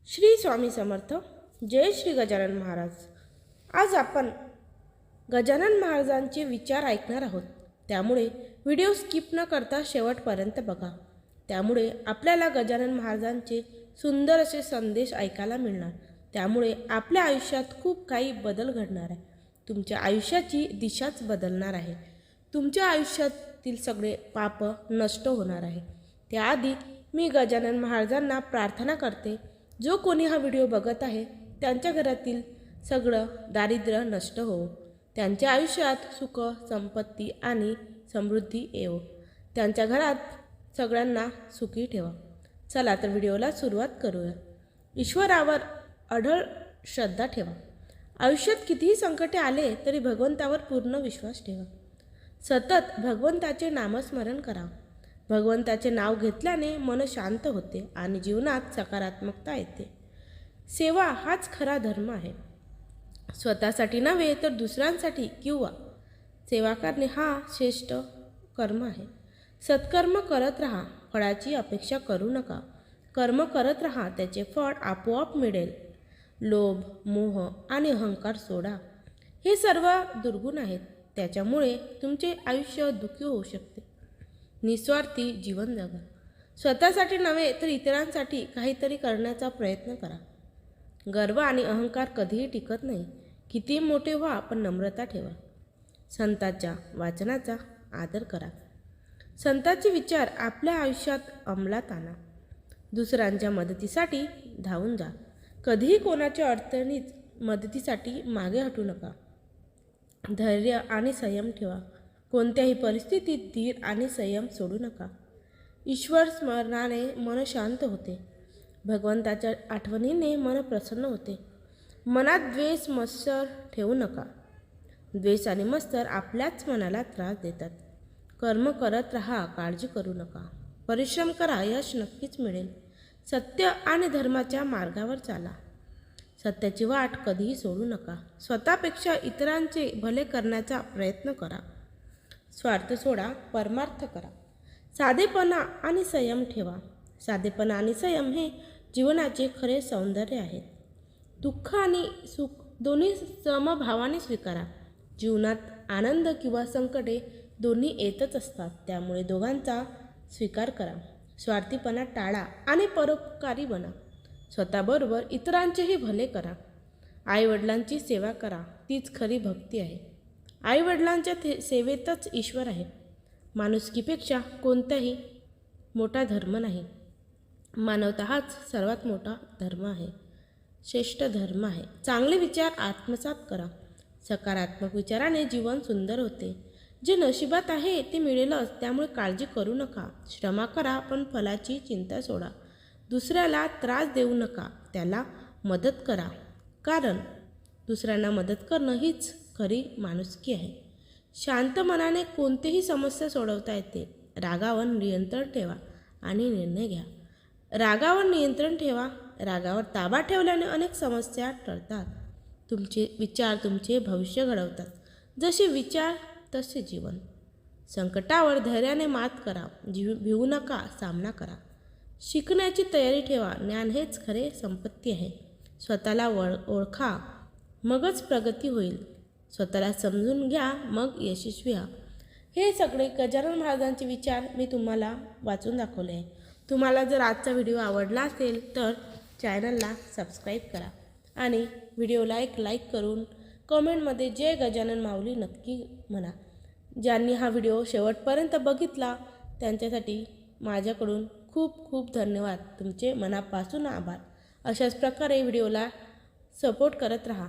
श्री स्वामी समर्थ. जय श्री गजानन महाराज. आज आपण गजानन महाराजांचे विचार ऐकणार आहोत. त्यामुळे व्हिडिओ स्किप न करता शेवटपर्यंत बघा. त्यामुळे आपल्याला गजानन महाराजांचे सुंदर असे संदेश ऐकायला मिळणार. त्यामुळे आपल्या आयुष्यात खूप काही बदल घडणार आहे. तुमच्या आयुष्याची दिशाच बदलणार आहे. तुमच्या आयुष्यातील सगळे पाप नष्ट होणार आहे. त्याआधी मी गजानन महाराजांना प्रार्थना करते, जो कोणी हा व्हिडिओ बघत आहे त्यांच्या घरातील सगळं दारिद्र्य नष्ट हो, त्यांच्या आयुष्यात सुख संपत्ती आणि समृद्धी येवो, त्यांच्या घरात सगळ्यांना सुखी ठेवा. चला तर व्हिडिओला सुरुवात करूया. ईश्वरावर अढळ श्रद्धा ठेवा. आयुष्यात कितीही संकटे आले तरी भगवंतावर पूर्ण विश्वास ठेवा. सतत भगवंताचे नामस्मरण करा. भगवंताचे नाव घेतल्याने मन शांत होते आणि जीवनात सकारात्मकता येते. सेवा हाच खरा धर्म आहे. स्वतःसाठी नव्हे तर दुसऱ्यांसाठी किंवा सेवा करणे हा श्रेष्ठ कर्म आहे. सत्कर्म करत राहा, फळाची अपेक्षा करू नका. कर्म करत राहा, त्याचे फळ आपोआप मिळेल. लोभ, मोह आणि अहंकार सोडा. हे सर्व दुर्गुण आहेत. त्याच्यामुळे तुमचे आयुष्य दुःखी होऊ शकते. निस्वार्थी जीवन जगा. स्वतःसाठी नव्हे तर इतरांसाठी काहीतरी करण्याचा प्रयत्न करा. गर्व आणि अहंकार कधीही टिकत नाही. किती मोठे व्हा, पण नम्रता ठेवा. संतांच्या वाचनाचा आदर करा. संतांचे विचार आपल्या आयुष्यात अंमलात आणा. दुसऱ्यांच्या मदतीसाठी धावून जा. कधीही कोणाच्या अडचणीत मदतीसाठी मागे हटू नका. धैर्य आणि संयम ठेवा. कोणत्याही परिस्थितीत धीर आणि संयम सोडू नका. ईश्वर स्मरणाने मन शांत होते. भगवंताच्या आठवणीने मन प्रसन्न होते. मनात द्वेष मत्सर ठेवू नका. द्वेष आणि मत्सर आपल्याच मनाला त्रास देतात. कर्म करत राहा, काळजी करू नका. परिश्रम करा, यश नक्कीच मिळेल. सत्य आणि धर्माच्या मार्गावर चाला. सत्याची वाट कधीही सोडू नका. स्वतःपेक्षा इतरांचे भले करण्याचा प्रयत्न करा. स्वार्थ सोडा, परमार्थ करा. साधेपणा आणि संयम ठेवा. साधेपणा आणि संयम हे जीवनाचे खरे सौंदर्य आहेत. दुःख आणि सुख दोन्ही समभावाने स्वीकारा. जीवनात आनंद किंवा संकटे दोन्ही येतच असतात. त्यामुळे दोघांचा स्वीकार करा. स्वार्थीपणा टाळा आणि परोपकारी बना. स्वतःबरोबर इतरांचेही भले करा. आईवडिलांची सेवा करा, तीच खरी भक्ती आहे. आईवडिलांच्या सेवेतच ईश्वर आहे. माणुसकीपेक्षा कोणताही मोठा धर्म नाही. मानवता हाच सर्वात मोठा धर्म आहे, श्रेष्ठ धर्म आहे. चांगले विचार आत्मसात करा. सकारात्मक विचाराने जीवन सुंदर होते. जे नशिबात आहे ते मिळेलच, त्यामुळे काळजी करू नका. श्रम करा, पण फलाची चिंता सोडा. दुसऱ्याला त्रास देऊ नका, त्याला मदत करा. कारण दुसऱ्यांना मदत करणं हीच खरी माणुसकी आहे. शांत मनाने कोणतीही समस्या सोडवता येते. रागावर नियंत्रण ठेवा आणि निर्णय घ्या. रागावर नियंत्रण ठेवा. रागावर ताबा ठेवल्याने अनेक समस्या टळतात. तुमचे विचार तुमचे भविष्य घडवतात. जसे विचार तसे जीवन. संकटावर धैर्याने मात करा. भिवू नका, सामना करा. शिकण्याची तयारी ठेवा. ज्ञान हेच खरे संपत्ती आहे. स्वतःला ओळखा, मगच प्रगती होईल. स्वतःला समजून घ्या, मग यशस्वी व्हा. हे सगळे गजानन महाराजांचे विचार मी तुम्हाला वाचून दाखवले आहे. तुम्हाला जर आजचा व्हिडिओ आवडला असेल तर चॅनलला सबस्क्राईब करा आणि व्हिडिओला एक लाईक करून कमेंटमध्ये जय गजानन माऊली नक्की म्हणा. ज्यांनी हा व्हिडिओ शेवटपर्यंत बघितला त्यांच्यासाठी माझ्याकडून खूप खूप धन्यवाद. तुमचे मनापासून आभार. अशाच प्रकारे व्हिडिओला सपोर्ट करत राहा.